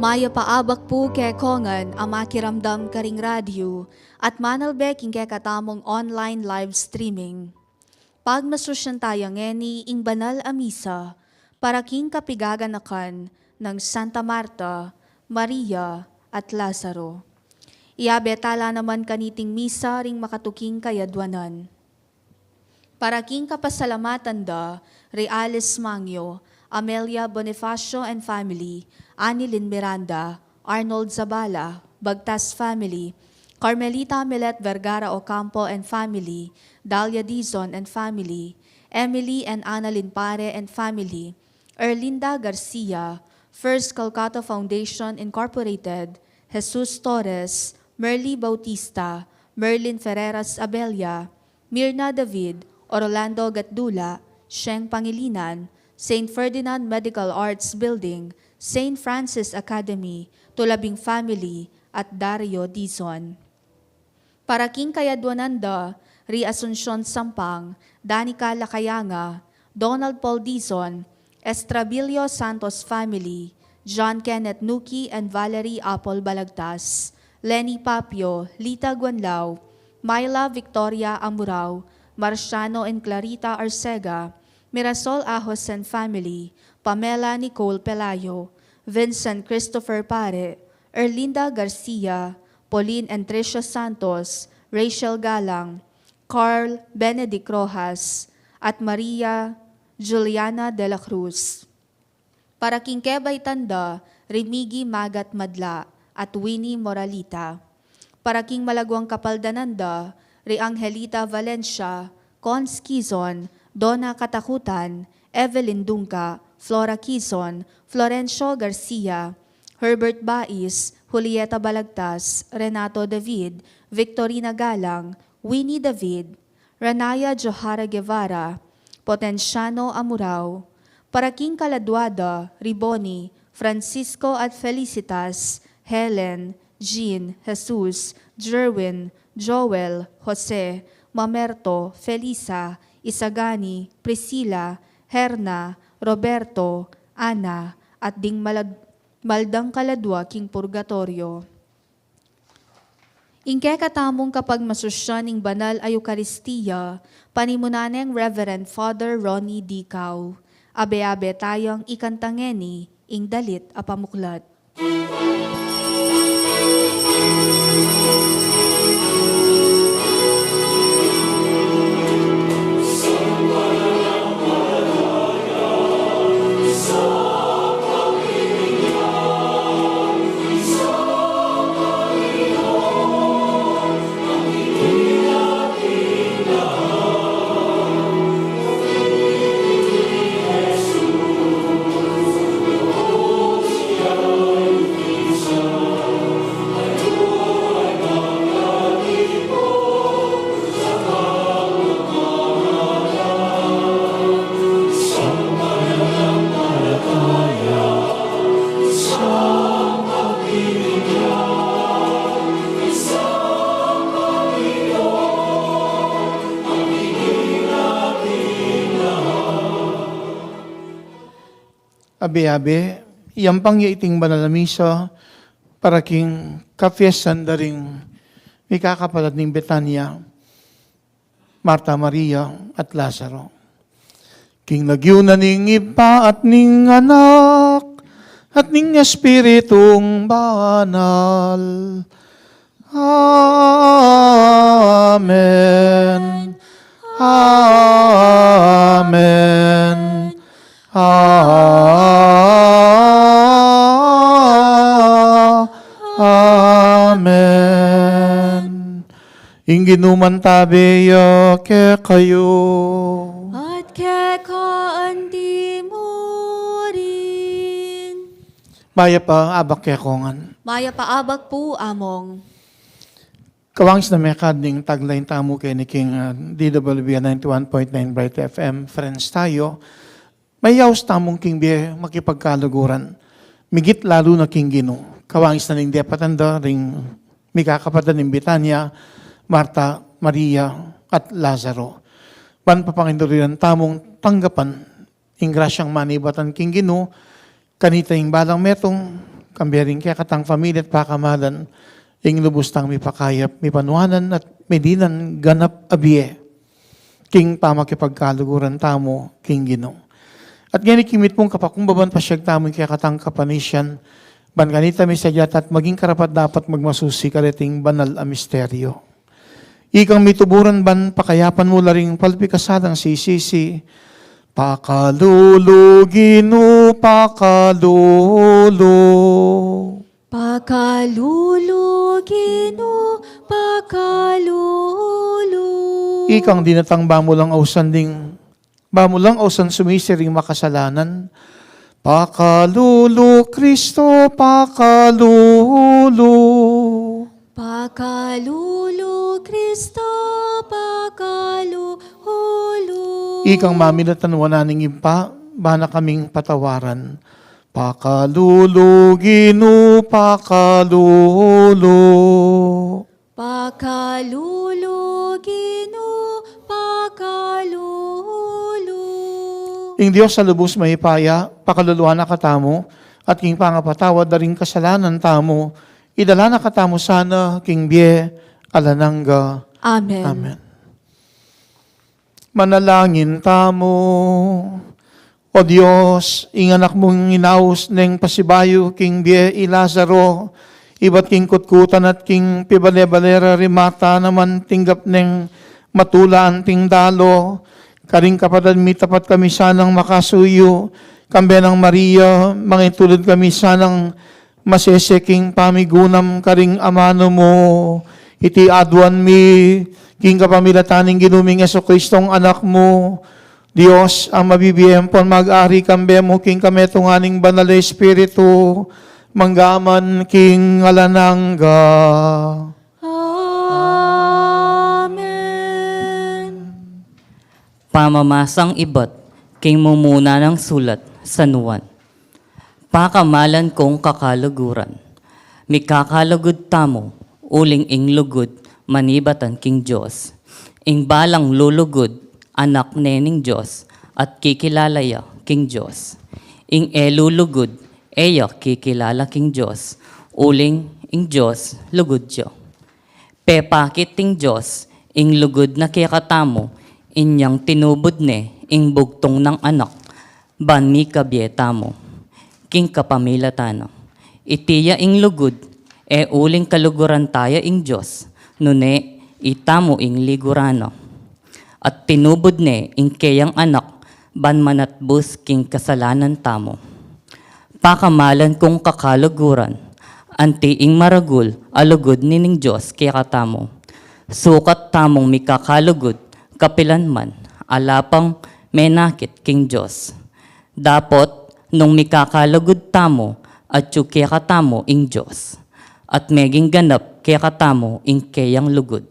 Maya paabak po kay Kongan ang makiramdam karing radyo at manalbek ing kay katamong online live streaming. Pagmasusyan tayo ngeni ing banal a misa para king kapigaganakan ng Santa Marta, Maria at Lazaro. Iabetala naman kaniting misa ring makatuking kayadwanan. Para king kapasalamatan da, Reales Mangyo, Amelia Bonifacio and family, Anilin Miranda, Arnold Zabala, Bagtas family, Carmelita Milet Vergara Ocampo and family, Dalia Dizon and family, Emily and Annalyn Pare and family, Erlinda Garcia, First Calcutta Foundation Incorporated, Jesus Torres, Merly Bautista, Merlin Ferreras Abella, Mirna David, Orlando Gatdula, Sheng Pangilinan, St. Ferdinand Medical Arts Building, St. Francis Academy, Tulabing Family, at Dario Dizon. Para king kayadwananda, Ri Asuncion Sampang, Danica Lakayanga, Donald Paul Dizon, Estrabilio Santos Family, John Kenneth Nuki and Valerie Apple Balagtas, Lenny Papio, Lita Guanlao, Myla Victoria Amurao, Marciano and Clarita Arcega, Mirasol Ahos and family, Pamela Nicole Pelayo, Vincent Christopher Pare, Erlinda Garcia, Pauline and Tricia Santos, Rachel Galang, Carl Benedict Rojas, at Maria Juliana de la Cruz. Para Kingkebay Tanda, Remigi Magat Madla, at Winnie Moralita. Para King Malagwang Kapaldananda, Re Angelita Valencia, Cons Quizon, Donna Katakutan, Evelyn Dungka, Flora Quizon, Florencio Garcia, Herbert Bais, Julieta Balagtas, Renato David, Victorina Galang, Winnie David, Ranaya Johara Guevara, Potenciano Amurao, para King Kaladwada, Riboni, Francisco at Felicitas, Helen, Jean, Jesus, Jerwin, Joel, Jose, Mamerto, Felisa, Isagani, Priscilla, Herna, Roberto, Ana, at ding maldang kaladwa king purgatorio. Ingke katamong kapag masusyan ing banal ay Eucharistia, panimunaneng Reverend Father Ronnie Dicao, abe-abe tayong ikantangeni ing dalit a pamuklat. abe-abe, iyampang iting banal na misa, para king kafiestan da ring may kakapalat ng Betania, Marta, Maria, at Lazaro. King nagyunan ning ipa at ning anak, at ning Espiritong banal. Amen. Amen. Amen. Ingginuman tabeya ke kayo. At kekaandi mo rin. Maya pa abak ke kongan. Maya paabag po among. Kawangis na mekad ning tagline tamo kay ni King DWB 91.9 Bright FM. Friends tayo. May yaws tamong King Bie makipagkaluguran. Migit lalo na King Gino. Kawangis na ning depatanda ring mikakapatan ng Betania, Marta, Maria, at Lazaro. Ban papanginduriran tamong tanggapan ing grasyang manibatan King Gino, kanita ing balang metong kambering kaya katang pamilya at pakamalan ing lubustang mipakayap, mipanuanan at medinan ganap abie. King pamakipagkaluguran tamo, King Gino. At ganit kimit mong kapakumbaban pa siyag tamo kaya katang kapanisyan, ban ganita may sadyat at maging karapat dapat magmasusi kariting banal a misteryo. Ikang mituburan ban pakayapan mo laring palpikasadang sisisi, pakalulu, Gino, pakalulu. Pakalulu, Gino, pakalulu. Ikang dinatang bamulang ausanding, bamulang ausan sumisiring makasalanan, pakalulu, Kristo, pakalulu. Pakalulu, Kristo, pakalulu. Ikang maminatan wananing impa, bana kaming patawaran, pakalulu, Gino, pakalulu. Pakalulu, Gino, pakalulu. Ing Diyos sa lubos mahipaya, pakaluluhan na katamo, at king pangapatawad na rin kasalanan tamo, idala na katamo sana, King Bie, alanangga. Amen. Amen. Manalangin tamo. O Diyos, inganak mong inaus neng pasibayo, King Bie, Lazaro, iba't king kutkutan at king pibale-balera rimata naman tinggap neng matulaan ting dalo, karing kapadan mitapat kami sanang makasuyo, kambe ng Maria, mangitulad kami sanang maseseking pamigunam karing amano mo, iti adwan mi, king kapamilataning ginuming Jesucristong anak mo, Diyos ang mabibiyempon mag-ari kambe mo, king kametunganing banal na Espiritu, manggaman king alanangga. Amen. Pamamasang ibat, king mumuna ng sulat sa nuwan. Pakamalan kong kakaluguran, mikakalugod tamo, uling ing lugod, manibatan king Diyos. Ing balang lulugod, anak nening Diyos, at kikilalaya king Diyos. Ing elulugod, eya kikilala king Diyos, uling ing Diyos, lugod siya. Pepakit ting Diyos, ing lugod na kikatamo, inyang tinubod ne, ing bugtong ng anak, ban mi kabyeta mo, king kapamilatana. Itiya ing lugod, e uling kaluguran taya ing Diyos, nune itamo ing ligurano. At tinubod ne ing kayang anak, ban manatbus king kasalanan tamo. Pakamalan kong kakaluguran, anti ing maragul, alugod nining Diyos kaya katamo. Sukat tamong mikakalugod, kapilan man, alapang menakit king Diyos. Dapot, nung mikakalugod tamo, at yu kaya katamo ing Diyos. At meging ganap kaya katamo ing kayang lugod.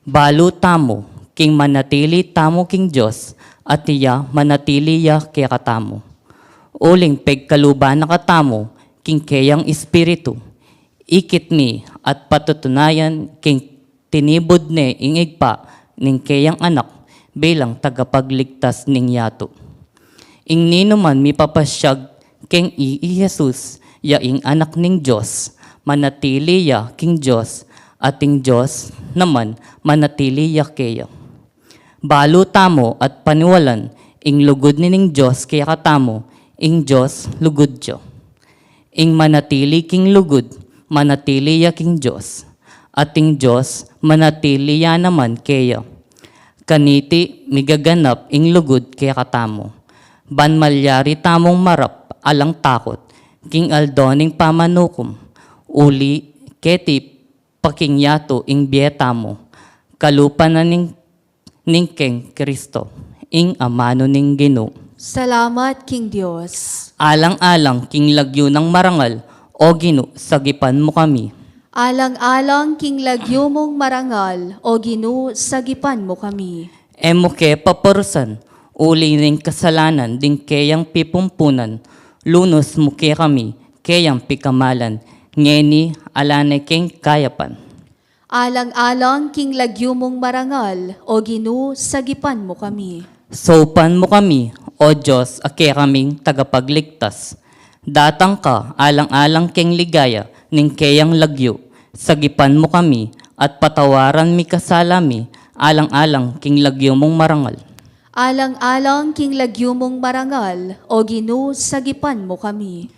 Balo tamo, king manatili tamo king Diyos, at iya manatili ya kaya katamo. Uling pegkaluban na katamo, king kayang Espiritu, ikit mi at patutunayan king tinibod ne ing igpa ning kayang anak bilang tagapagligtas ning yato. Ing nino man mipapasyag keng Jesus, ya ing anak ning Diyos, manatili ya king Diyos, ating Diyos naman manatili ya keya. Balo tamo at paniwalan, ing lugod nining Diyos kaya katamo, ing Diyos lugod Diyo. Ing manatili king lugod, manatili ya king Diyos, ating Diyos manatili ya naman keya. Kaniti migaganap ing lugod kaya katamo. Ban malyari tamong marap alang takot, king aldoning pamanukom, uli keti pakingyato ing bietamo, kalupan na ning keng Kristo, ing amano ning Ginoo. Salamat, King Diyos. Alang-alang king lagyo ng marangal, o Ginoo, sagipan mo kami. Alang-alang king lagyo mong marangal, o Ginoo, sagipan mo kami. Emo ke paparusan, uli ning kasalanan, ding kayang pipumpunan, lunos mo ke kami, kayang pikamalan, ngeni alane king kayapan. Alang-alang king lagyo mong marangal, o Ginoo, sagipan mo kami. Sopan mo kami, o Diyos, ake kaming tagapagligtas. Datang ka, alang-alang keng ligaya, ning kayang lagyo. Sagipan mo kami, at patawaran mi kasalami, alang-alang king lagyo mong marangal. Alang-alang king lagyo mong marangal, o Ginoo, sagipan mo kami.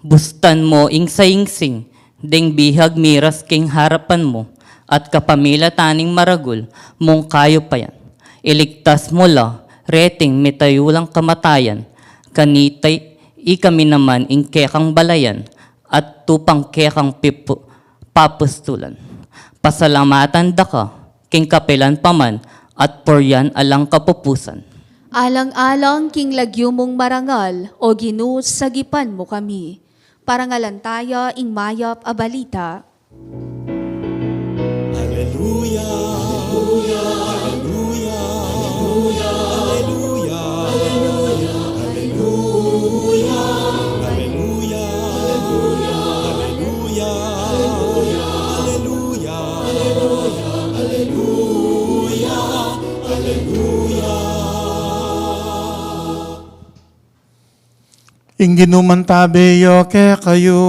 Bustan mo ing sayingsing, ding bihag miras king harapan mo, at kapamila taning maragul, mong kayo pa yan. Iligtas mo la, reting mitayulang kamatayan, kanitay ikami naman ing kekang balayan, at tupang kekang papustulan. Pasalamatan da ka, king kapilan paman, at poryan alang kapupusan. Alang-alang king lagyo mong marangal, o Ginoo, sagipan mo kami. Parangalan tayo ing mayap a balita. Ing ginuman tabeyo ke kayo.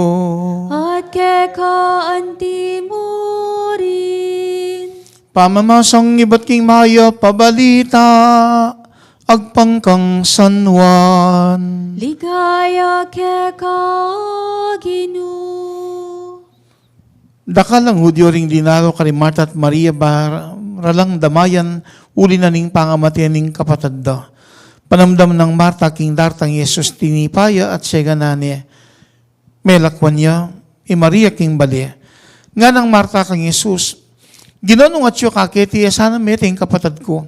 At kekaanti mo rin. Pamamasang iba't king mayo pabalita, agpangkang San Juan. Ligaya keka Ginoo. Dakalang Hudyo ring dinaro kari Marta at Maria ralang damayan uli na ning pangamatian ning kapatad da. Panamdam ng Marta king dartang Yesus tinipaya at siya ganani. Melakwan niya, Maria king bali. Nga ng Marta kang Yesus, ginanong at siya kaketi, sana meting kapatad ko.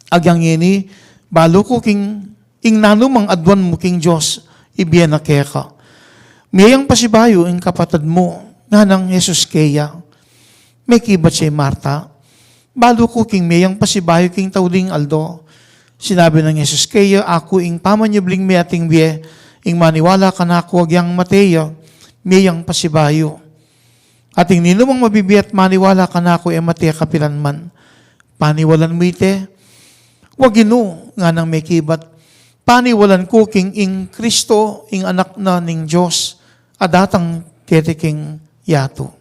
Agyang yeni, balo ko king nanumang adwan mo king Diyos, ibiyan na keka. Miyang pasibayo ing kapatad mo, nga ng Yesus kaya. May kibat siya Marta, balo ko king miyang pasibayo king tauling aldo. Sinabi ng Yesus kaya, ako ing pamanyabling mi ating biye, ing maniwala ka na ako agyang Mateo, miyang pasibayo. Ating ninumang mabibiyat maniwala ka na ako Mateo kapilan man. Paniwalan mo ite, wag ino nga nang may kibat. Paniwalan ko king ing Kristo, ing anak na ning Diyos, adatang ketiking yato.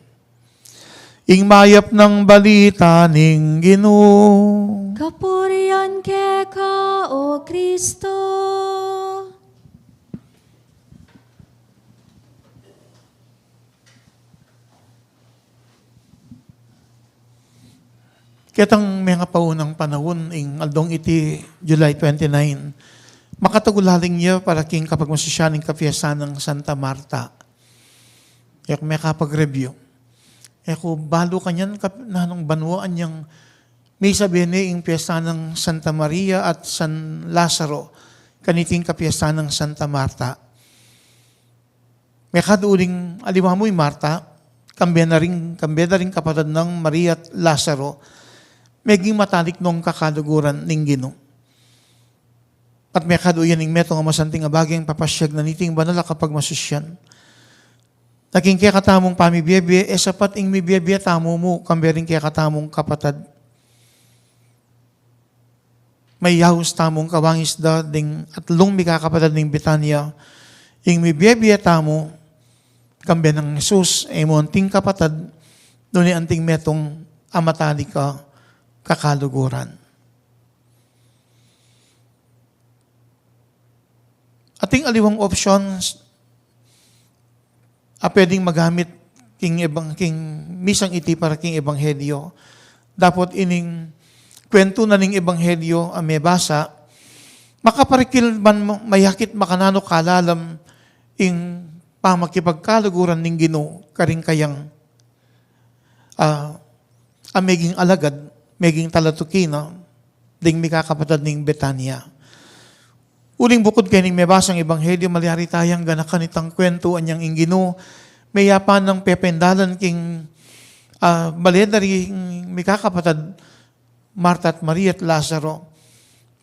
Ing mayap ng balita ning Ginoo. Kapurian keka o Kristo. Kitang mga paunang panahon, ing aldong iti July 29, makatagulaling niya para king kapag masusyaning kapiyasan ng Santa Marta. Yak may kapag-review. Eko, balo kanyan nanong banwaan niyang may sabihin niya yung piyesta ng Santa Maria at San Lazaro, kaniting kapiesta ng Santa Marta. May kaduling aliwa mo yung Marta, kambya na rin kapatid ng Maria at Lazaro, meging matalik nung kakaluguran ning Ginoo. At may kaduyan ning meto nga masanting abaging papasyag na niting banala kapag masusyan. Naging kaya katamong pamibiyebye, sapat ing mibiyebye tamo mo, kambering kaya katamong kapatad. may yahus tamong kawangis da ding at lung mi kakapatad ning Betania, ing mi biya tamo, kambya ng Jesus, mo anting kapatad, doon anting metong amatali ka kakaluguran. Ating aliwang options, pwedeng magamit king misang iti para king ebanghelyo. Dapat ining kwento na ning ebanghelyo ang may basa, makaparikil man mayakit makanano kalalam ing pamakipagkaluguran ning Ginoo karing kayang ameging alagad, meging talatukina, ding mikakapatad ning Betania. Uling bukod kay ning may basang ebanghelyo, malyari tayang ganakan itang kwento anyang ing Ginoo, may yapan ng pependalan king baledari mikakapatad Marta at Maria at Lazaro,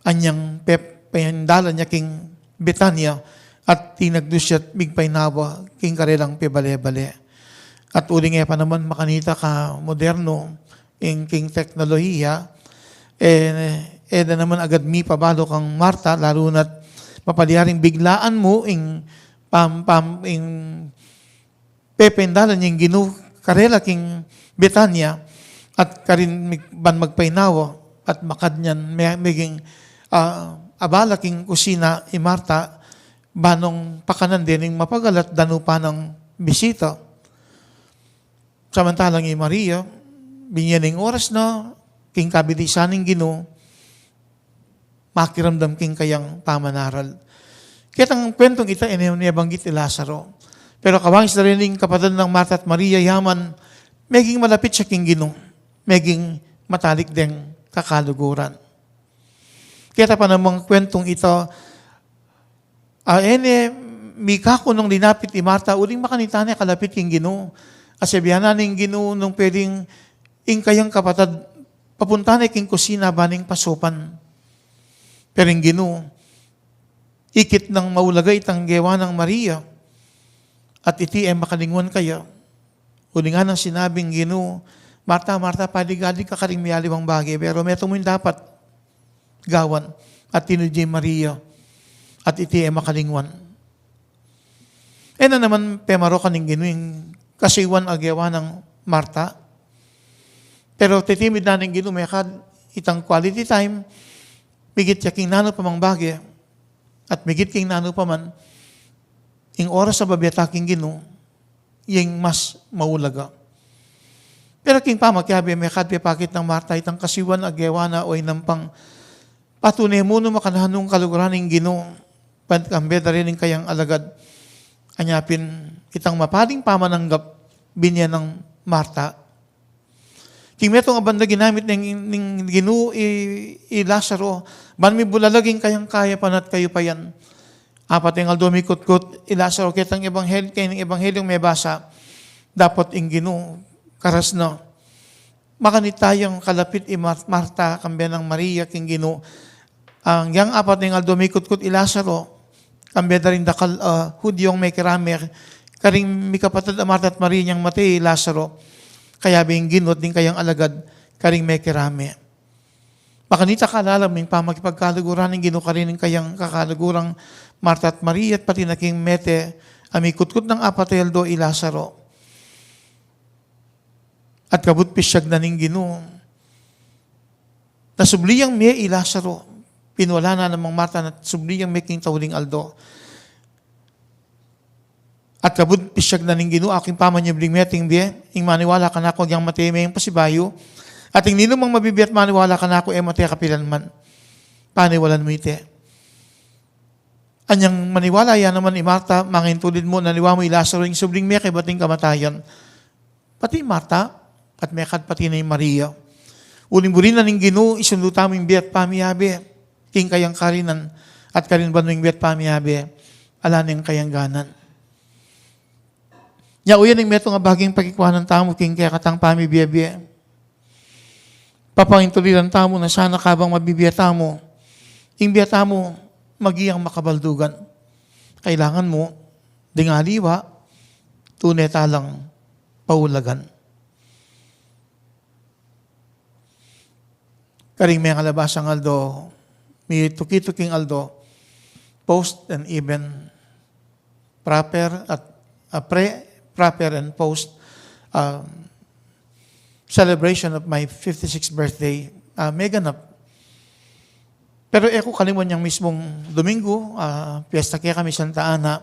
anyang pependalan niya king Betania, at tinagdusyat migpaynawa king karelang pebale-bale. At uling pa naman makanita ka moderno ing king teknolohiya, na naman agad mi pabalo kang Marta, lalo na't mapaliaring biglaan mo ing ing pependalan yung Ginoo karela king Betania, at karin ban magpainawa at makadnyan meging abala king kusina i Marta, banong pakanan din ing mapagalat dano pa ng bisita. Samantalang i Maria, binyan ing oras na king kabilisan ning Ginoo, makiramdam king kayang pamanaral. Kitang kwentong ito, inibanggit ni Lazaro. Pero kawangis na rin yung kapatid ng Marta at Maria, yaman, meging malapit siya king Ginoo, meging matalik ding kakaluguran. Kita pa namang kwentong ito, mika ko nung linapit ni Marta, uling makanita niya kalapit king Ginoo. Asebyanan ning Ginoo nung pwedeng ing kayang kapatid, papunta na king kusina baning pasupan. Pero yung Ginoo, ikit ng maulagay itang gewa ng Maria, at iti ay makalingwan kaya. Uli nga nang sinabing Ginoo, Marta, Marta, paligalig ka karing miyaliwang bagay, pero meto mo yung dapat gawan, at tinudya Maria, at iti ay makalingwan. Na naman, pemaro ka ng Ginoo, yung kasiwan agyawa ng Marta. Pero titimid na ng Ginoo, may itang quality time, migit yaking nano pa mang bagay, at migit king nano pa man, ing oras sa babiyataking Ginoo, yung mas maulaga. Pero king pamakyabi, may kadpipakit ng Marta, itang kasiwan, agyawana, o inampang, patunay mo no makanahanong kaluguran ng Ginoo, pagkambeda rin ng kayang alagad, anyapin, itang mapaling pamananggap, binyan ng Marta. King metong abanda ginamit ng Ginoo i Lazaro, ban mi bulalaging kayang kaya panat kayo pa yan. Apat yung aldumikot-kot, i Lazaro kitang ebanghelyo, kayang ebanghelyong may basa, dapat ing Ginoo, karas na, makanit tayong kalapit i Marta, kambya ng Maria, king Ginoo, ang yang apat yung aldumikot-kot i Lazaro, kambya da rin dakal hudyong may kiramer, karing may kapatid Marta at Maria niyang mati Lazaro, kaya bing ginot din kayang alagad, karing may kirame. Makanita kalalam ng pamakipagkaluguran ng Ginoo karin ng kayang kakalugurang Marta at Maria at pati na king mete, amikutkut ng apateldo i Lazaro. At kabut pisyag na ng Ginoo. Nasubliyang may i Lazaro, pinwala na namang Marta na subliyang may king tawling aldo. At kabut pisyag na ning Ginoo, aking pamanyabling meting biye, ing maniwala ka na ako, yung matime yung pasibayo, at ing ninumang mabibiyat maniwala ka na ako, mataya kapilan man. Paniwalan mo ite. Anyang maniwala yan naman ni Marta, mangintulid mo, naniwa mo Lazaro, yung subling may bating kamatayan. Pati Marta, at mekad pati na yung Maria. Uling-burin na ning Ginoo, isunduta mo yung biyat pamiyabe, king kayang karinan, at karin ba yung biyat pamiyabe, ala na yung kayang ganan. Nya uyan ng meto nga baging pagkikuha ng tamo king kaya katang pamibiyabye. Papangintuliran tamo na sana kabang mabibiyata mo, ing biyata mo magiyang makabaldugan. Kailangan mo, dingaliwa, tunay talang paulagan. Karing may kalabasang aldo, mi tuki-tuking Aldo, post and even proper at proper and post celebration of my 56th birthday, may ganap. Pero eko kalimon yang mismong Domingo, piyesta kaya kami Santa Ana,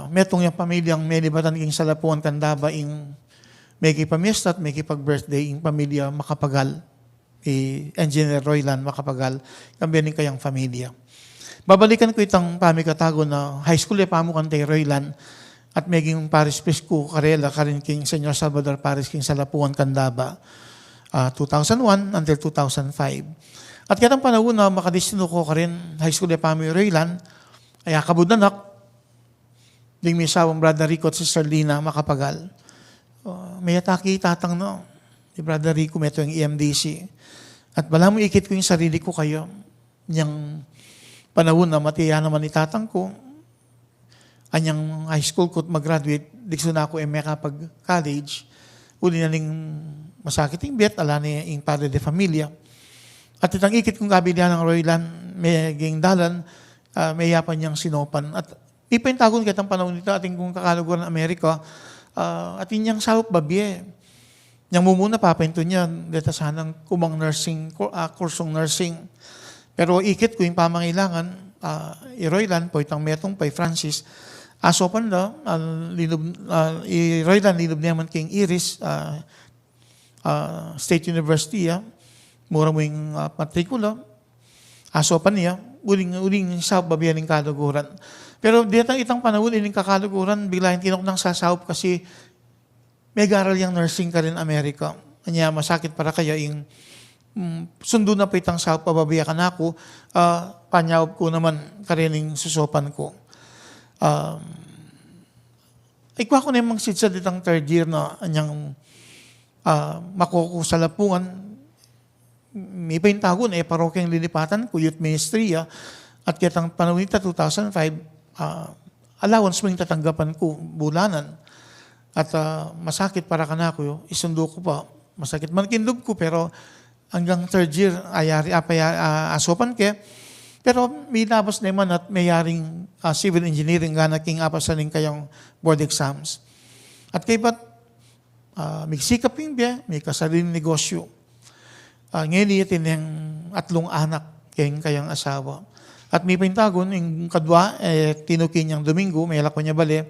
metong yung pamilyang may libatan king Salapuan Candaba ing may kipamiesta at may kipag-birthday ing pamilya Makapagal, Engineer Roylan Makapagal, kambiyanin kayang pamilya. Babalikan ko itang pamikatago na high school pamo kantay Roylan at maging Paris Pisco Karela karin king Senyor Salvador Paris king Salapuan Candaba 2001 until 2005. At kitang panahon na makadistino ko karin high school pamo Roylan ay kabudanak ding may sawang Brother Rico at Sister Lina Makapagal. May ataki tatang no ni Brother Rico meto yung EMDC. At bala mo ikit ko yung sarili ko kayo niyang panahon na matiya naman ni tatang ko, anyang high school ko mag-graduate, dikso na ako makapag-college, uli na ning masakit yung bet, ala ni yung padre de familia. At itang ikit kong kabilihan ng Roylan, may ging dalan, may yapan niyang sinopan. At ipintagon kitang panahon nito, ating kong kakaluguran ng Amerika, at inyang sahop babye. Niyang mumuna papinto niya, dito sanang kumang nursing, kursong nursing. Pero ikit ko yung pamangailangan, i-Roylan po itang metong pay Francis, asopan na, i-Roylan linob naman king Iris, State University, mura mo yung matrikula, asopan niya, uling sa babiyan ng kaluguran. Pero dito itang panahon, ining kakaluguran, biglahin tinok ng sasahop kasi may garal yung nursing ka rin Amerika. Kanya masakit para kaya yung sundo na pa itang sa pababayakan ako, panyawab ko naman karining susopan ko. Ikwa ko na yung sitsa ditang third year na anyang makuko sa Lapungan. May paintagon, parokyang lilipatan ko, youth ministry, at kitang panahon nito, 2005, allowance mo yung tatanggapan ko, bulanan. At masakit para ka na ako, isundo ko pa. Masakit man kinlob ko, pero hanggang third year, asopan ke. Pero may labas naman at mayaring civil engineering gana king apasaling kayong board exams. At kay ba't magsikap yung biya, may kasariling negosyo. Ngayon iyatin yung atlong anak kayang asawa. At may pintagon, yung kadwa, tinukin niyang Domingo, may alako niya bali.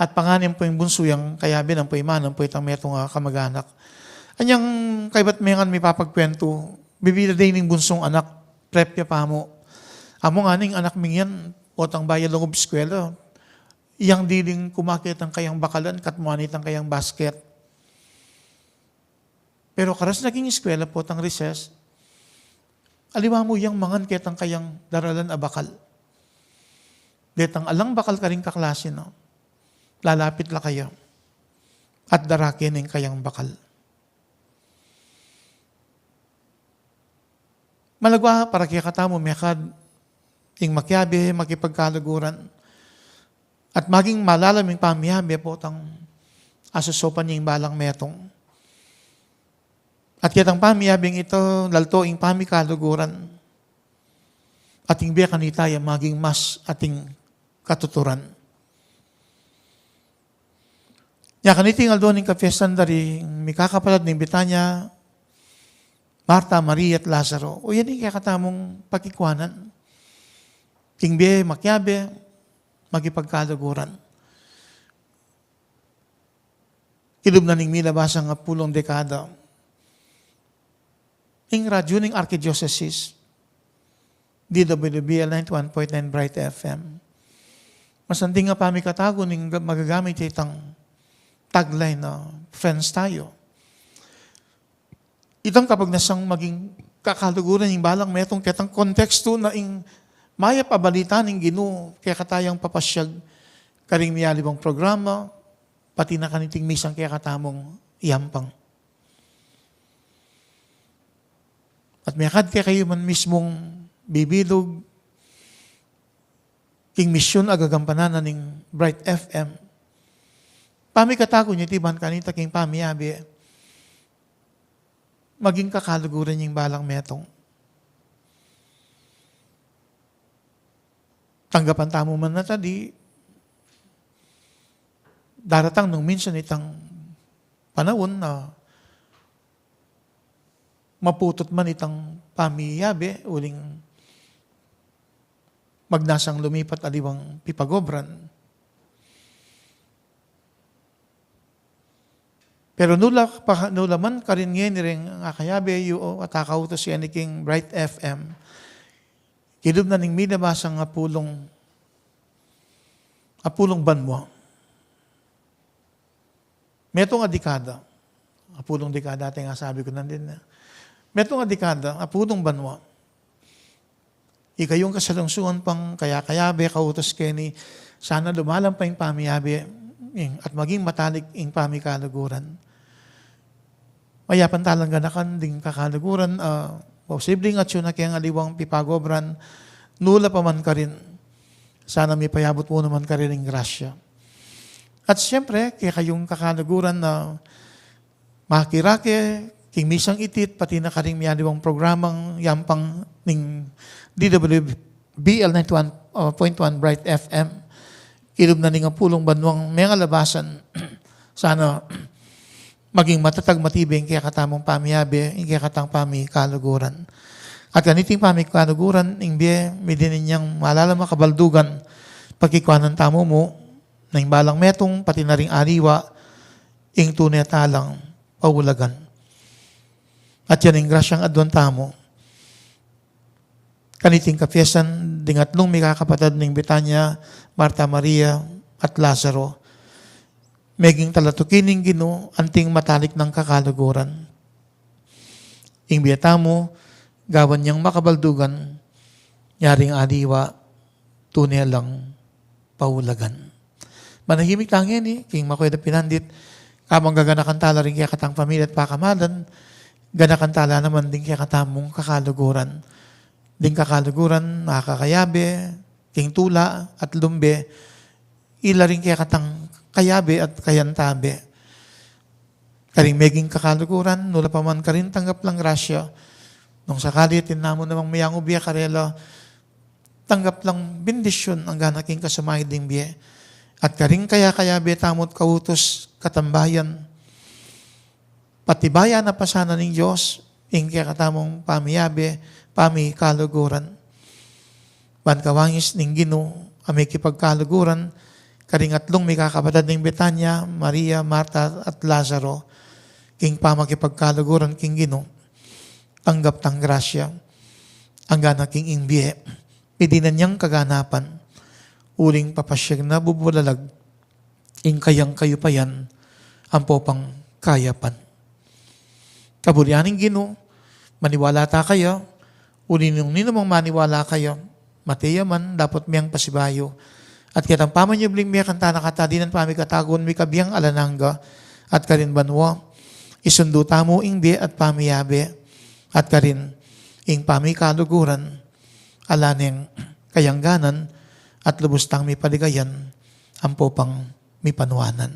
At panganin po yung bunso yung kayabin ang po imanan po itang metong kamag-anak. Anyang kay ba't may papagkwento, bibida din ng bunsong anak, prep niya pa mo. Amo nga ning anak ming yan, otang bayad ng obskwela, iyang diling kumakit ang kayang bakalan, katmuanit ang kayang basket. Pero karas naging eskwela po tang recess, aliwa mo iyang mangan kitang kayang daralan a bakal. Detang alang bakal ka rin kaklase, no? Lalapit la kayo at darakin ng kayang bakal. Malagwa para kaya katamo mekad ing makyabe, makipagkaluguran at maging malalaming pamiyabe po tang asusopan niyang balang metong. At kitang pamiyabing ito, lalto ing pamikaluguran at ing biya kanitaya maging mas ating katuturan. Ya kaniting aldo ning kapiestan dari mikakapalad ning Betania, Marta, Maria at Lazaro. O yan yung kakatamong pagkikwanan. Kingbe, makyabe, magipagkaluguran. Kilub na ning milabasa nga pulong dekada. Ing radyo ning Archdiocese, DWBL 91.9 Bright FM. Masanding nga pamikatago ning magagamit itang tagline na friends tayo. Itang kapag nasang maging kakaluguran yung balang metong kitang konteksto na ing maya pabalita ng Ginoo kaya katayang papasyag karing miyalibang programa pati na kaniting misang kaya katamong iyampang. At mayakad kaya kayo man mismong bibilog king misyon agagampanan ng Bright FM. Pamikatago niya tiban kanita king pamiyabi maging kakaluguran yung balang metong. tanggapan tamo man na tadi, daratang nung minsan itang panahon na maputot man itang pamiyabe, uling magnasang lumipat aliwang pipagobran. Pero nula man karin ngayon rin ang akayabe yu atakaw to siya ni King Bright FM. Kidub na ning minabasang apulong banwa. Metong dekada. Apulong dekada, nga sabi ko nandin na. Metong dekada, apulong banwa. Ikayong kasalungsuan pang kaya-kayabe, kautos keni, sana lumalang pa yung pamiyabe at maging matalik yung pamikalaguran. Mayapan talang ganakan ding kakalaguran, posibleng at yun na kayang aliwang pipagobran, nula pa man ka rin. Sana may payabot mo naman ka rin ng grasya. At siyempre, kaya kayong kakalaguran na makirake, king misang itit, pati na karing miyaliwang programang yampang ning DWBL 91.1 Bright FM. Kilub na ning pulong banwang may labasan. Sana maging matatag matibing kaya katamong pamiyabe, kaya katang pamikalaguran. At ganiting pamikalaguran, ingbiye, may din ninyang maalala makabaldugan, pagkikuanan tamo mo, na balang metong, pati na ring ariwa, ing tunay talang paulagan. At yan ang grasyang adwan tamo. Kaniting kapyesan, dingatlong may kakapatad ng Betania, Marta Maria, at Lazaro. Meging talatukining Ginoo, anting matalik ng kakalaguran. Ing biyatamo, gawan niyang makabaldugan, yaring ariwa, tunay lang paulagan. Manahimik lang yan king makoy na pinandit, kamang gaganakan tala rin kaya katang pamilya at pakamalan, ganakan tala naman din kaya katamong kakalaguran. Ding kakalaguran, nakakayabe, king tula at lumbe, ila rin kaya katang kayabe at kayantabe. Karing meging kakalaguran, nula pa man ka rin tanggap lang grasya, nung sakali tinamo namang mayang ubiya karela, tanggap lang bendisyon ang ganaking kasamay ding biye. At karing kaya-kayabe tamot kautos katambayan, patibaya na pasana ng Diyos, ingkaya katamong pamiyabe, pamikalaguran. Bankawangis ning Ginoo, amay kipagkalaguran, karingatlong may kakapatad ng Betania, Maria, Marta, at Lazaro, king pamakipagkalaguran king Ginoo, tanggap tang grasya, ang gana king ingbiye, pidinan niyang kaganapan, uling papasyag na bubulalag, ing kayang kayo pa yan, ang popang kayapan. Kabulyaning Ginoo, maniwala ta kayo, uling nung ninamang maniwala kayo, mateya man, dapat miyang pasibayo, at kitang pamanyubling miya kanta na katadinan pamikatagon, mi kabiyang alanangga, at karin banwa, isundo tamo ing biye at pamiyabe, at karin ing pamikaluguran, alaneng kayangganan, at lubustang may paligayan, ang popang may panuanan.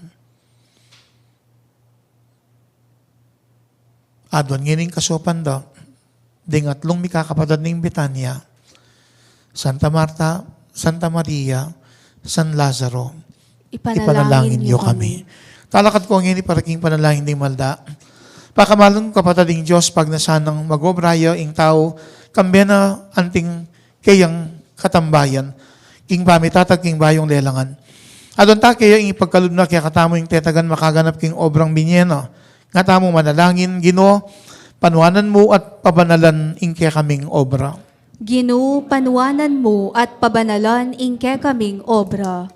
Adwan ngining kasopan da, dingatlong may kakapatad ng Betania, Santa Marta, Santa Maria, San Lazaro, ipanalangin niyo kami. Talakat ko ang ini para king panalangin ng malda. Pakamalong kapatid ng Diyos, pag nasanang magobraya, ing tao, kambya na anting kayang katambayan, king pamitatag king bayong lelangan. Adon ta kayo ing ipagkalud na kaya katamo yung tetagan makaganap king obrang binyena. Nga tamo manalangin, Ginoo, panuanan mo at pabanalan ing kaya kaming obra. Ginoo, panuanan mo at pabanalan ing kaya kaming obra.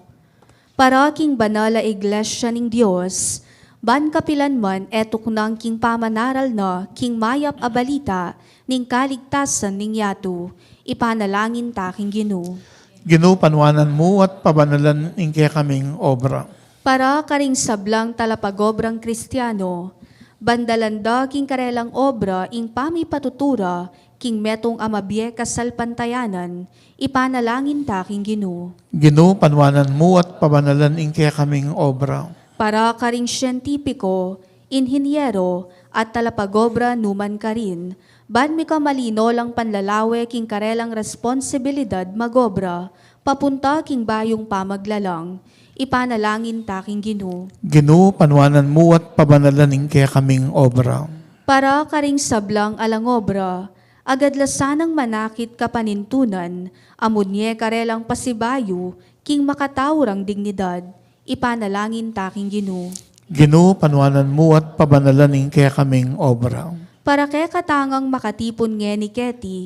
Para king banala iglesia ning Dios, ban kapilan man etok nang king pamanaral na king mayap a balita ning kaligtasan ning yato, ipanalangin ta king Ginoo. Ginoo, panuanan mo at pabanalan ing kaya kaming obra. Para karing sablang talapagobrang Kristiyano, bandalanda king karelang obra ing pamipatutura, king metong amabye kasalpantayanan, ipanalangin ta king Ginoo. Ginoo, panuanan mo at pabanalan ing kaya kaming obra. Para karing siyentipiko, inhinyero, at talapagobra numan ka rin, ban mi ka malino lang panlalawe king karelang responsibilidad magobra, papunta king bayong pamaglalang, ipanalangin taking Ginoo. Ginoo, panwanan mo at pabanalaning kaya kaming obra. Para karing sablang alangobra, agadlasanang manakit kapanintunan, amunye karelang pasibayo, king makatawrang dignidad, ipanalangin taking Ginoo. Ginoo, panwanan mo at pabanalaning kaya kaming obra. Para kay katangang makatipon nge ni Keti,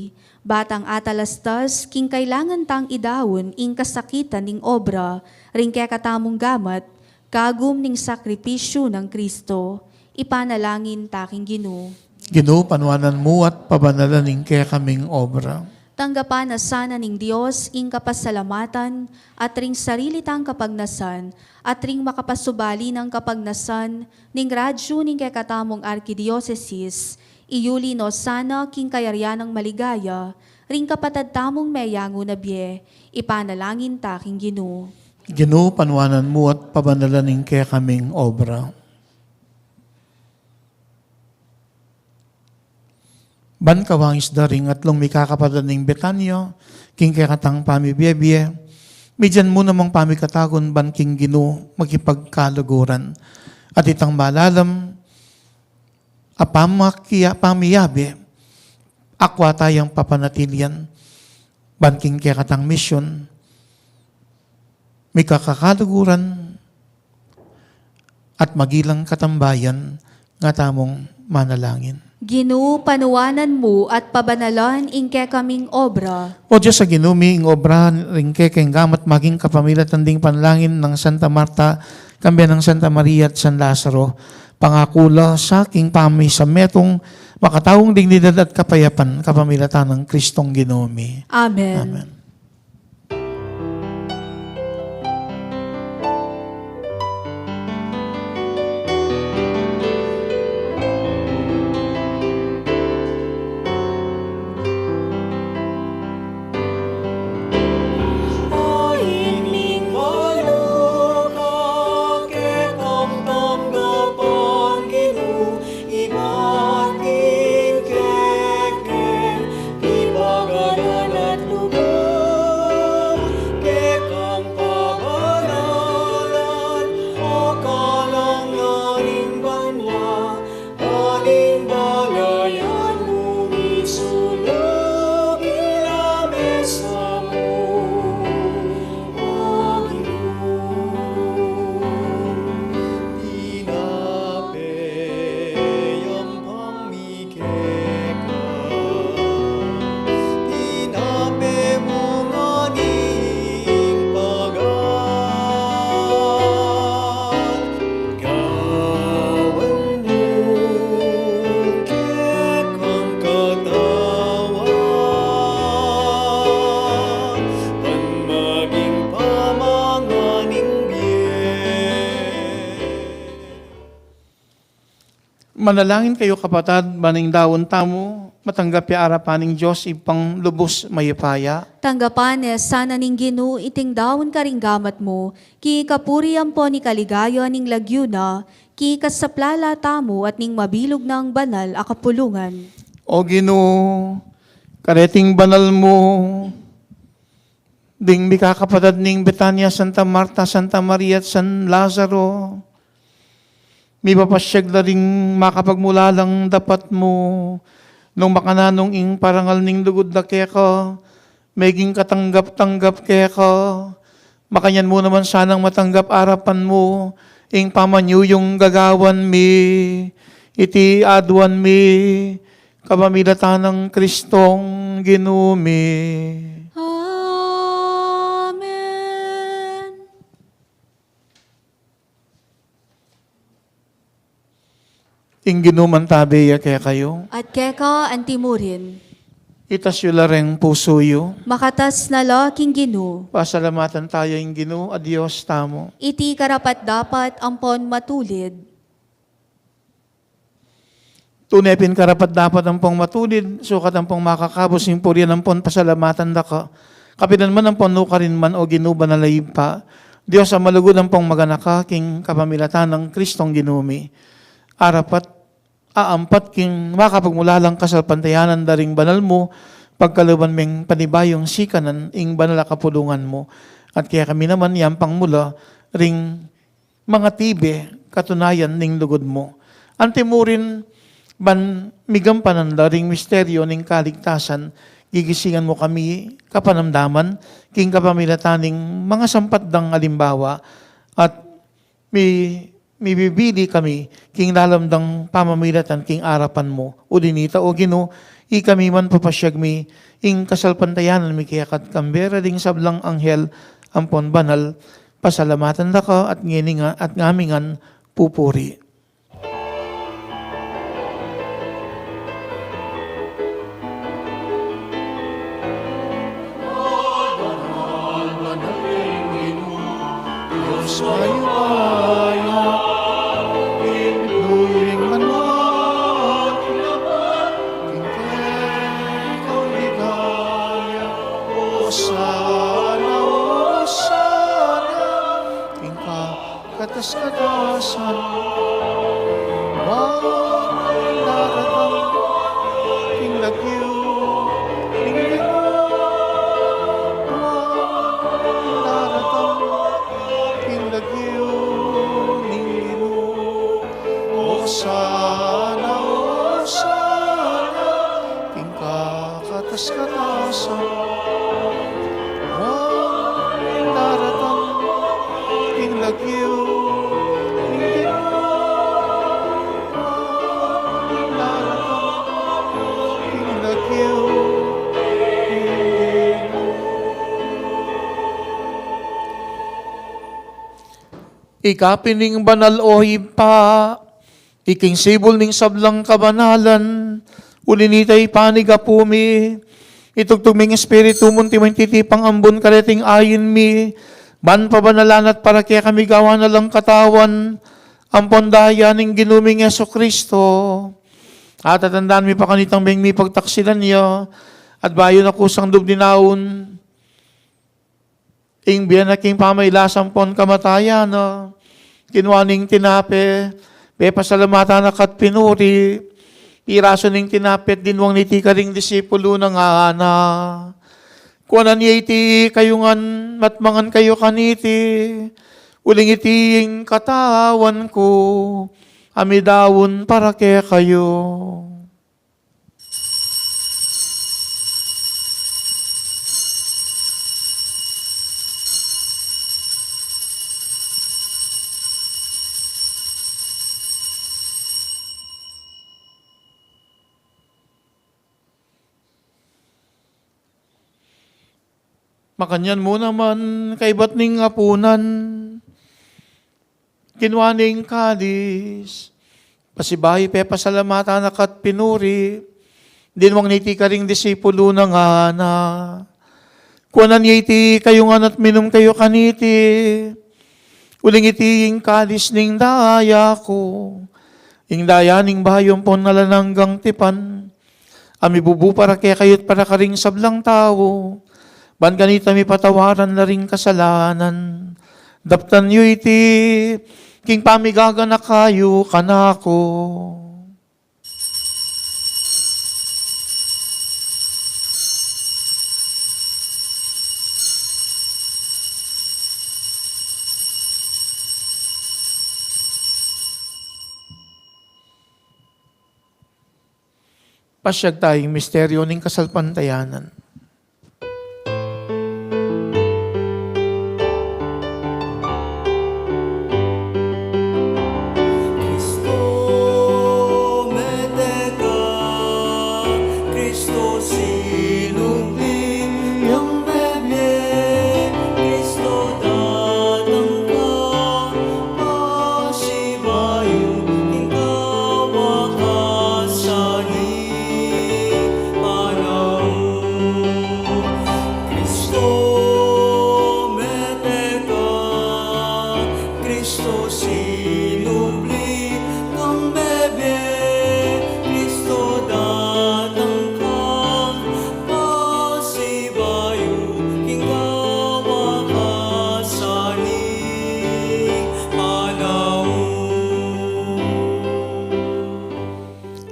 batang atalastas, king kailangan tang idawon, ing kasakitan ning obra, ring kay katamong gamat, kagum ning sakripisyo ng Kristo, ipanalangin taking Ginoo. Ginoo, panwanan mo at pabanalaning kaya kaming obra. Tanggapan na sana ning Dios ing kapasalamatan at ring sarili tang kapagnasan at ring makapasubali ng kapagnasan ning radyo ning kakatamong arkidiocesis, iyuli no sana king kayaryan ng maligaya, ring kapatad tamong mayango na biye, ipanalangin taking Ginoo. Ginoo, panwanan mo at pabanalaning kaya kaming obra. Ban kawangis daring atlong may kakapatid ng Betanyo, king kakatang pamibiyebye, midyan mo namang pamikatagon ban king Ginoo magkipagkaluguran. At itang malalam, pamiyabe, akwa tayang papanatilian, ban king kakatang misyon, may kakakaluguran, at magilang katambayan, nga tamong manalangin. Ginoo, panuwanan mo at pabanalan ing kay kaming obra. O Diyos sa ginumi, ing obra, ring keng gamat maging kapamilya tanding panlangin ng Santa Marta, kambiyan ng Santa Maria at San Lazaro, pangakula sa aking pami sa metong makatawong dignidad at kapayapan, kapamilatan ng Kristong ginumi. Amen. Amen. Manalangin kayo kapatad, baning dawon tamo, matanggap ya arapaning Diyos, ipang lubos mayapaya. Tanggapan sana ning Ginoo iting dawon karing gamat mo, ki kapuriam po ni kaligaya ning lagyuna, ki kasaplala tamo at ning mabilog ng banal a kapulungan. O Ginoo, kareting banal mo, ding mi kakapatad ning Betania, Santa Marta, Santa Maria at San Lazaro, mi papasyag na ring makapagmula lang dapat mo, nung makananong ing parangal ning lugod na keka, maging katanggap-tanggap keka, makanyan mo naman sanang matanggap arapan mo, ing pamanyo yung gagawan mi, iti adwan mi, kapamilatan ng Kristong ginumi. Amen. Ing ginuman tabi ya kaya kayo, At keka antimurin, itas yu lareng puso yu, makatas na laking Ginoo, pasalamatan tayo ing Ginoo, adios tamo. iti karapat dapat ampon matulid. Tunepin karapat dapat ang pong matulid, sukat ang pong makakabos, yung puriyan ang pong pasalamatan da ka. Kapitan man ang pong nukarin man o ginuba na layib pa. Diyos ang malugod ang pong maganaka, king kapamilatan ng Kristong ginumi. Arapat, aampat king makapagmula lang kasalpantayanan daring banal mo, pagkaluban meng panibayong sikanan, ing banal kapulungan mo. At kaya kami naman yampang mula, ring mga tibe, katunayan ning lugod mo. Ante mo rin, ban migampanan da ring misteryo ning kaligtasan, gigisingan mo kami kapanamdaman, king kapamilataning mga sampatdang alimbawa, at mibibili kami, king lalamdang pamamilatan, king arapan mo, o dinita o gino, ikami man papasyag mi, ing kasalpantayanan mi kayakat kambera ding sablang anghel, ampon banal, pasalamatan da ka at ngininga at ngamingan pupuri. Diyos ay maya, inuling manwag, tingkay kang ligaya, o sana, tingka katas-katasan, wag daratang, king lagyo, sana, tingka katas-katasan, wag daratang, king lagyo, ikapining banal o hipa, iking sibol ning sablang kabanalan, ulinitay panigapumi, itugtugming espiritu munti titipang ambon kareting ayin mi, ban pabanalan at para kaya kami gawa na lang katawan, ang pondaya ning ginuming Yeso Kristo. At tatandaan mi pa kanitang beng mi pagtaksilan niya, at bayo na kusang dubdinaon, ing biyan na king pamaylasang pon kamatayan na kinwaning tinape, be pasalamatan na kat pinuri, iraso ning tinapet dinwang niti karing disipulo ng ana. Kuanan niya iti kayungan matmangan kayo kaniti, uling itiing katawan ko, amidawon para kaya kayo. Makanyan mo naman, kaibat ning apunan, kinwaning kadis, pasibahi pe pasalamatan akat pinuri, dinwang niti karing disipulo ng ana. Kuanan niya iti kayungan at minum kayo kaniti, uling iti ing kadis ning daya ko, ing daya ning bahayong pon nalananggang tipan, ami bubu para kaya kayo't para karing sablang tao, ban ganita mi patawaran na ring kasalanan. Daptan yu iti, king pamigaga na kayo kanako. Pasyag tayong misteryo ning kasalpantayanan.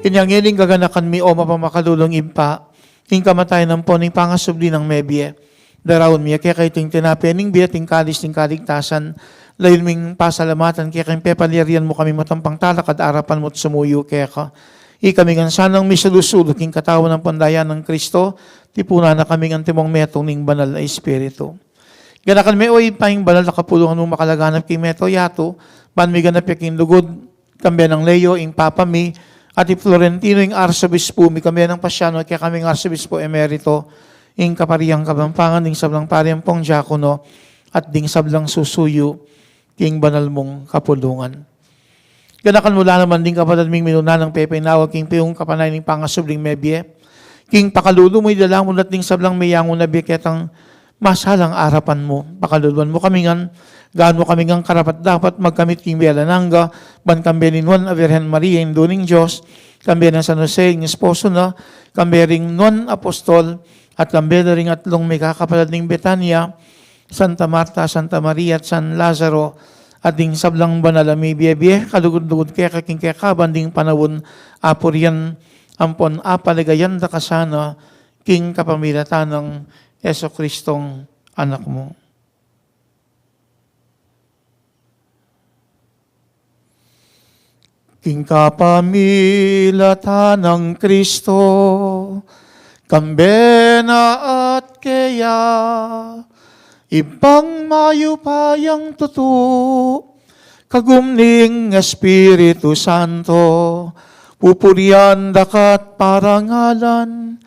Kinyangining gaganakan mi o mapamakadulong impa, king kamatay ng po, ning pangasubli ng mebye, darawon miya, kaya kayo ting tinapya, ning biya, ting kalis, ting kaligtasan, layon ming pasalamatan, kaya kayong pepalirian mo kami matampang talakad, arapan mo't sumuyo, kaya ka, kami nga sanang misalusulo, king katawan ng pandayan ng Kristo, tipuna na kami ang timong metong ning banal na Espiritu. Ganakan may oy paing banal na kapulungan mo makalaganap king meto yato, ban may ganap yaking lugod, kambya ng Leo, ing Papa mi, at Florentino, ing Arsobispo, mi kambya ng Pasyano, kaya kaming Arsobispo Emerito, ing kapariyang kabampangan, ding sablang pariyang pong diakono, at ding sablang susuyo, king banal mong kapulungan. Ganakan mula naman din kapatid ming minuna ng Pepe Nawag, king piyong kapanay ning pangasubling mebye, king pakalulu mo'y dalamon at ding sablang mayangon na biketang masalang arapan mo, pakaluluan mo kami ngan, gaano kami ngang karapat dapat magkamit king biyalananga, ban kambya ni Juan a Virgen Maria, induning Diyos, kambya ng San Jose, ing esposo na, kambya ring non apostol, at kambya ring atlong may kakapalad ning Betania, Santa Marta, Santa Maria, at San Lazaro, at ding sablang banal ami biyebye, kalugod-lugod kaya kaking kaya kabanding panawon, apurian, ampon apaligayan da kasana, king kapamilatan ng Yeso Kristong anak mo. King kapamilatan ng Kristo, kambena at kaya, ibang mayupayang tutu, kagumning Espiritu Santo, pupurian dakat parangalan,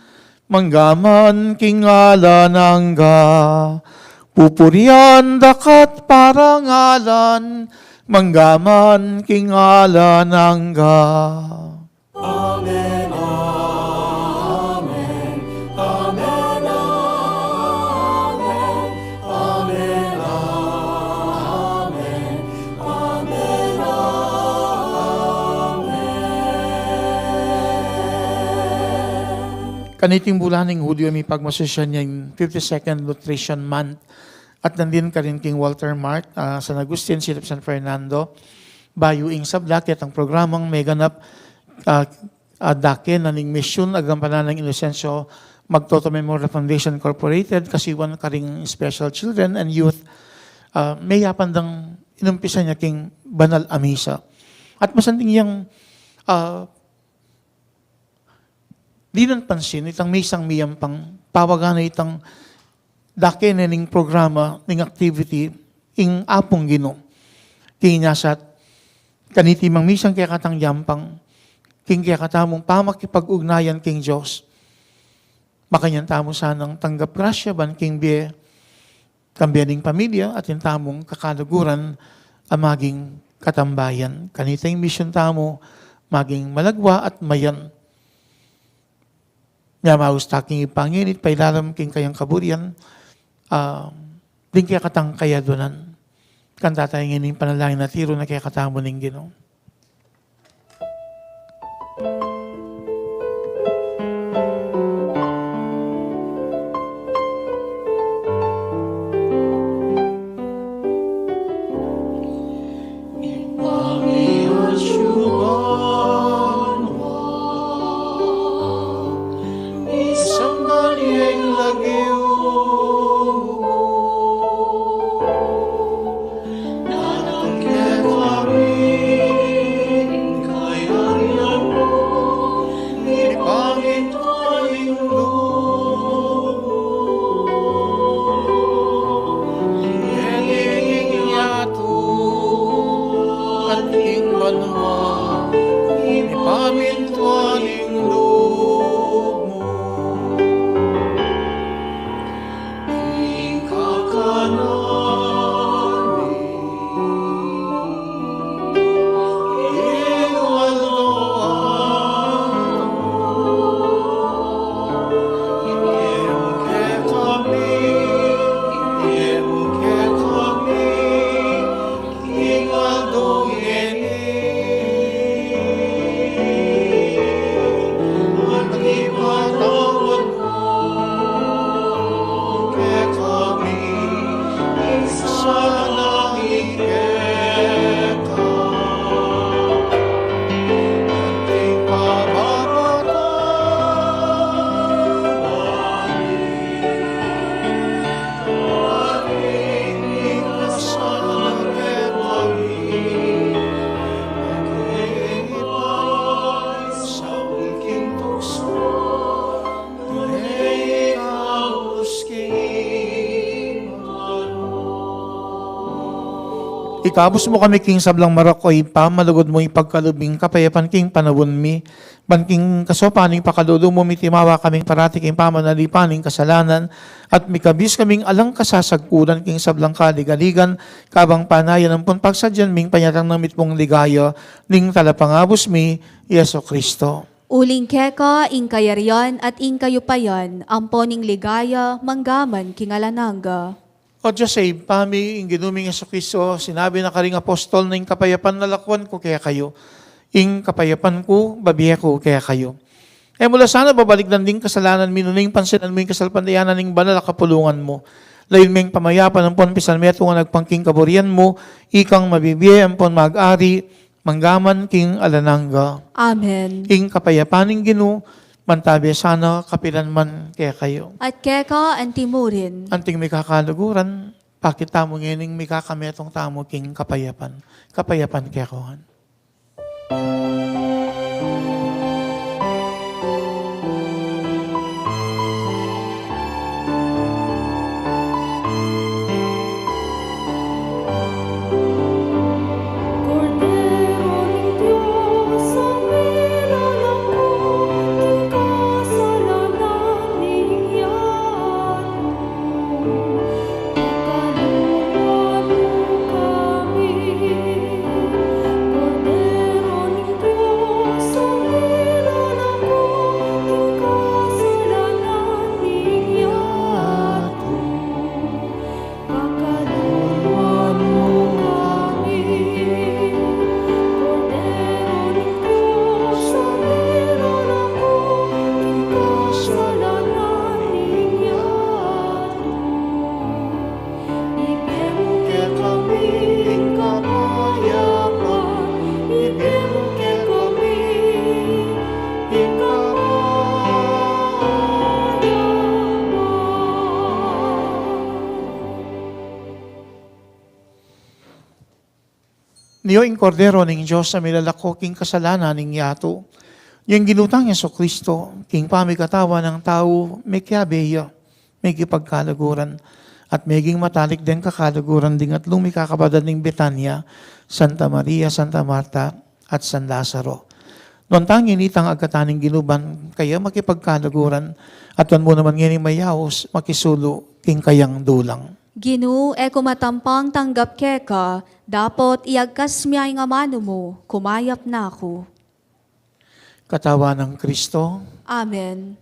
manggaman kingala nangga, pupurian dakat parangalan, manggaman kingala nangga. Amen, amen, amen, amen, amen, amen, amen, amen. Kaniting bulaning Hulyo may pagmasasya niya yung 52nd Nutrition Month. At nandin ka rin King Walter Mart, San Agustin, Silip San Fernando, bayuing sablakit ang programang may ganap dake na ning mission agampanan ng Inocencio Magtoto Memorial Foundation Incorporated, kasiwan ka ring special children and youth, may yapandang inumpisa niya king banal a misa. At masanding yang di nan pansin, itang misang miyam pang pawagan na itang dake na ning programa, ning activity, ing apong Ginoo. Kinyasat, kaniti mang misang kaya katang yampang, king kaya katamong pamakipag-ugnayan king Diyos. Makanyan tamo sanang tanggap grasya ban king biye, kambiyaning pamilya at yung tamong kakaluguran ang maging katambayan. Kanita yung mission tamo, maging malagwa at mayan. Nga maustaking ipanginit, pailalam king kayang kaburian, din kaya katang kaya donan. Kanta tayo ngayon panalangin na tiro na kaya katamo ning Ginoo. Nanang ketwari Ikabos mo kami king sablang marakoy pa, malugod mo ipagkalubing kapayapan king panawon mi. Banking kasopaning pakadudo mo mitimawa kaming parati king pamanalipaning kasalanan at mikabis kaming alang kasasagkudan king sablang kaligaligan kabang panayan ang pun pagsadyan ming panyatang namit mong ligaya ning talapangabos mi, Yeso Kristo. Uling keka, ing kayarian at ing kayupayan, amponing ligaya, manggaman kingalananga. O Diyos ay pami, ing ginuming Yeso Kristo, sinabi na karing apostol na ing kapayapan na lakwan ko kaya kayo. Ing kapayapan ko, babiya ko kaya kayo. Eh mula sana babalik na ding kasalanan minuning pansinan mo yung kasalpandayanan ng banal kapulungan mo. Layon mo yung pamayapan ng pon pisan meto nga nagpangking kaburian mo, ikang mabibiyay ang pon mag-ari, manggaman king alananga. Amen. Ing kapayapaning ginu, mantabi sana kapilan man kaya kayo. At keka, antimurin. Anting may kakaluguran, pakita mo ngayon may kakametong tamo king kapayapan. Kapayapan kaya kohan. Cordero ng Diyos, ang nilalako, king kasalanan ninyan mo. Pagkaluluan mo kami. Cordero ng Diyos, ang nilalako, king kasalanan ninyan mo. Pagkaluluan mo kami. Cordero ng Diyos, ang nilalako, king kasalanan ninyan mo. Ibigay mo kay kami ang kapayapan, ibigay mo kay kami ang kapayapan. Niyo ing kordero ning Diyos sa milalako king kasalanan ning yato. Yung ginutang Yeso Kristo, king pamikatawa ng tao, may kiabeya, may kipagkalaguran, at meging matalik din kakalaguran ding at lumikakabadan ning Betania, Santa Maria, Santa Marta, at San Lazaro. Noon tangin itang agkataning ginuban, kaya makipagkalaguran, at wan mo naman ngayon mayaos, makisulo, king kayang dulang. Ginu, e kumatampang tanggap keka, dapot iagkas miyay nga mano mo, kumayap na ako. Katawa ng Kristo, Amen.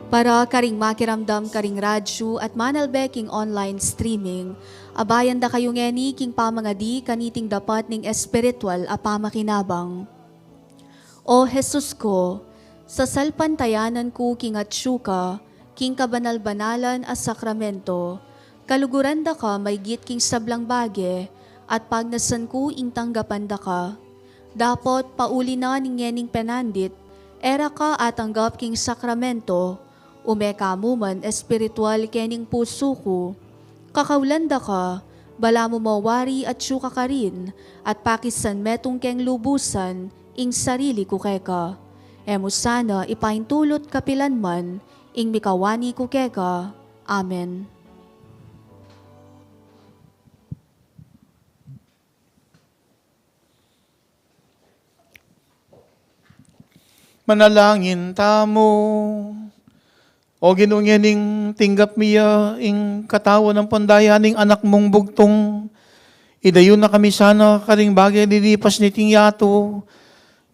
Para karing makiramdam karing radyo at manalbeking online streaming, abayan da kayo ngeni king pamangadi kaniting dapat ning espiritual a pamakinabang. O Jesus ko, sa salpantayanan ko king atsyuka, king kabanal-banalan a sakramento, kaluguran da ka may git king sablang bage, at pagnasan ko ing tanggapan da ka. Dapot pauli na ning ngening penandit, era ka atanggap king sakramento, umeka muman espiritual kening puso ko. Kakawlanda ka, bala mo mawari at syuka ka rin, at pakisan metong keng lubusan, ing sarili ko keka. Emo sana ipaintulot kapilan man, ing mikawani ko keka. Amen. Manalangin tamo. O ginungening tinggap miya ing katawa ng pandayaning anak mong bugtong. Idayon na kami sana karing bagay lilipas ni Tingyato.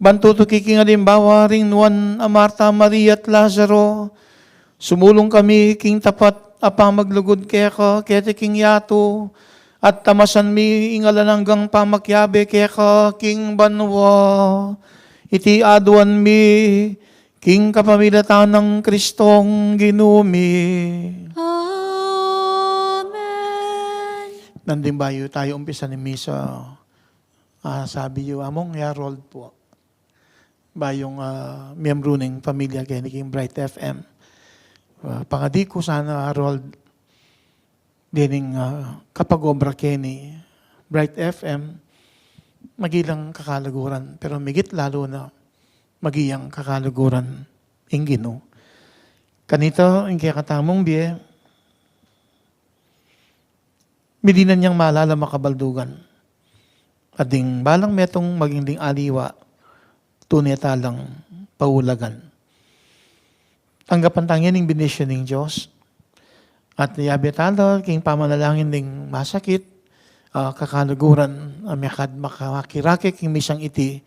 Bantuto kiking alimbawa ring Nuan, Marta, Maria at Lazaro. Sumulong kami king tapat apamaglugod keka kete king yato. At tamasan mi ingalananggang pamakyabe keka king banwa. Iti aduan mi king kapamilatan ng Kristong ginumi. Amen. Nandimbayo tayo umpisa ni Misa. Sabi yu, among Harold po. Bayong miyembro ng pamilya kay King Bright FM. Pangadi ko sana Harold dining kapag obra kay Bright FM, magilang kakalaguran. Pero migit lalo na magiyang kakalaguran ingino. Kanito, ang kaya katamong biye, milinan niyang maalala makabaldugan. At ding balang metong maging ding aliwa, tunetalang paulagan. Tanggapan tangin ng benisyon ng Diyos. At yabetalo, king pamanalangin ng masakit, kakalaguran, amikad makakirake, king misang iti,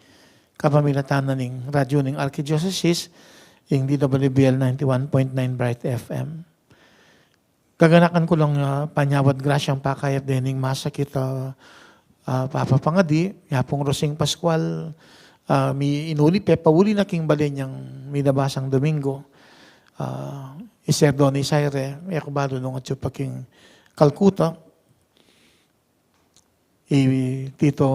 kapamilatan na ng radyo ng Archdiocese, yung DWBL 91.9 Bright FM. Gaganakan ko lang panyawad grasyang pakayat din ng masakit Papa Pangadi, yapong Rosing Pascual, mi inuli pauli na king balen niyang minabasang Domingo, Iser Doni Saire, may akabado nung atyo pa king Calcutta, Tito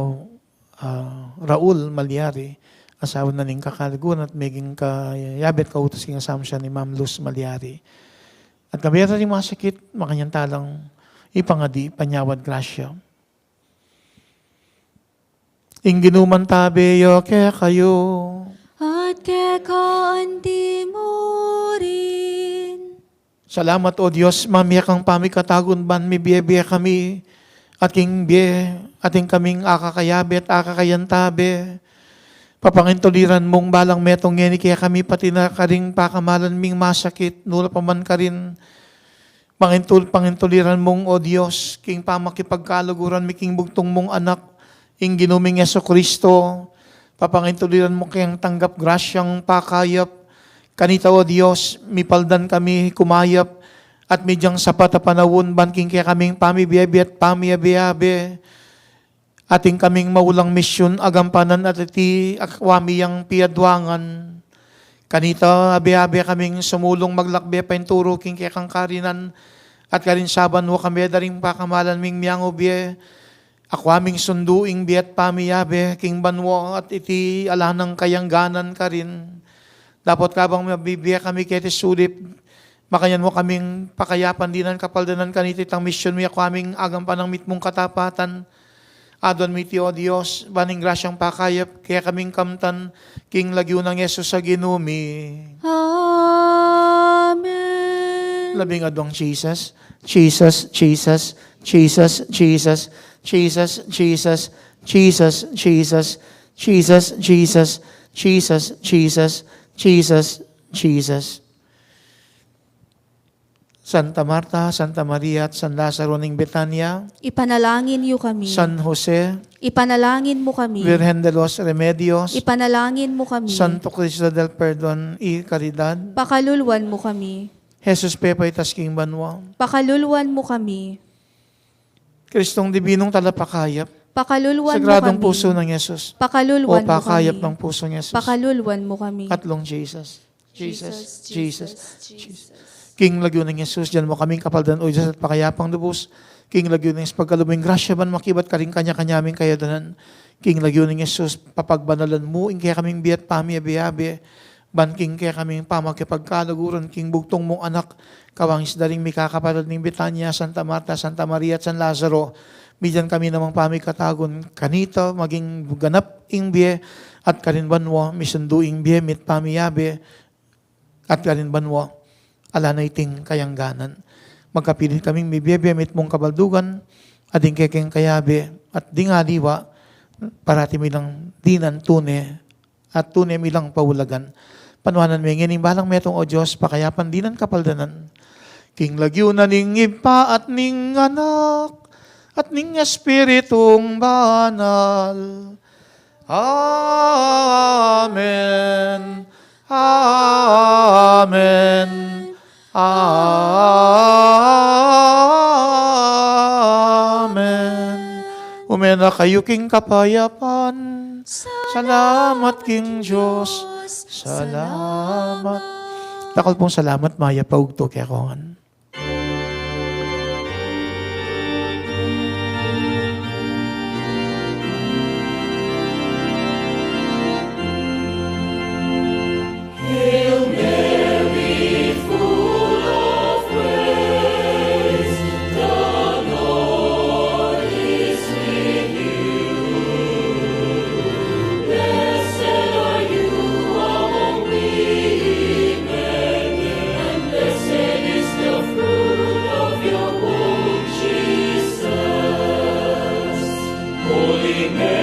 Raul Malyari, asawa na ning kakalaguran at maging kayabet kautos king assumption ni Ma'am Luz Malyari. At kabiyata rin masakit, makanyantalang ipangadi, panyawad grasya. Ingginuman tabeyo kaya kayo. At kekaanti mo rin. Salamat o Diyos, mamiyak ang pamikatagon ban, mi biye kami, ating biye, ating kaming akakayabet, akakayantabe. Papangintuliran mong balang metong ngeni, kaya kami pati na karing pakamalan ming masakit, nula pa man ka rin. Pangintuliran mong o Diyos, king pamakipagkaluguran, mi king bugtong mong anak, ing ginuming Yeso Kristo, papangintuliran mo kayang tanggap grasyang pakayap, kanita o Diyos, mipaldan kami kumayap, at midyang sapat na panawon, banking kaya kaming pamibiyabi at pamiyabiyabi, ating kaming maulang misyon, agampanan at iti akwamiyang piadwangan, kanita abiyabi kaming sumulong maglakbe painturo, king kaya kang karinan, at karinsaban mo kami, daring pakamalan ming miyang ubye, akwaming sunduing biat pamiyabe, king banwo at iti alanang kayangganan ka rin. Dapat kabang mabibiya kami kete sulip, makanyan mo kaming pakayapan dinan kapaldanan kanititang misyon mo akwaming agampan ng mitmong katapatan. Adon miti o Diyos, baning grasyang pakayap, kaya kaming kamtan, king lagyo ng Yesus sa ginumi. Amen. Labing adong Jesus, Jesus, Jesus, Jesus, Jesus, Jesus, Jesus, Jesus, Jesus, Jesus, Jesus, Jesus, Jesus, Jesus, Jesus. Santa Marta, Santa Maria at San Lazaro ng Betania, Ipanalangin niyo kami. San Jose, Ipanalangin mo kami. Virgen de los Remedios, Ipanalangin mo kami. Santo Cristo del Perdon y Caridad, Pakalulwan mo kami. Jesus Pepaitas King Banwa, Pakalulwan mo kami. Kristong Dibinong Talapakayap, Pakalulwan mo Sagradong kami. Puso ng Yesus, o Pakalulwan mo pakayap kami. ng puso ng Yesus, Pakalulwan mo kami. Katlong Jesus, Jesus, Jesus, Jesus. King Lagyo ng Jesus, dyan mo kaming kapaldan o Diyos at pakayapang lubos. King Lagyo ng Jesus, pagkaluming grasya ban makibat ka rin kanya-kanyaming kayadanan. King Lagyo ng Jesus, papagbanalan mo, kaya kaming biyat pami abe-abe. Ban king kaya kaming pamakipagkalaguran, King bugtong mong anak, kawangis daring may kakapatid ng Betania, Santa Marta, Santa Maria at San Lazaro. Bidyan kami namang pamikatagon kanito, maging ganap ingbiye, at karinbanwa, misunduing biye, mit pamiyabe, at karinbanwa, ala na iting kayangganan. Magkapilit kaming mibiyebe, mit mong kabaldugan, ading kekeng kayabe, at di nga diwa, parati milang dinan tune, at tune milang paulagan. Panuanan may ngining balang metong o Diyos, pakayapan dinan kapaldanan. King Lagyo na ning ipa at ning anak, at ning espiritong banal. Amen. Amen. Amen. Umena kayo king kapayapan. Salamat king Diyos. Salamat. Takal pong salamat, Maya Paugto kaya kongan. Holy Mary.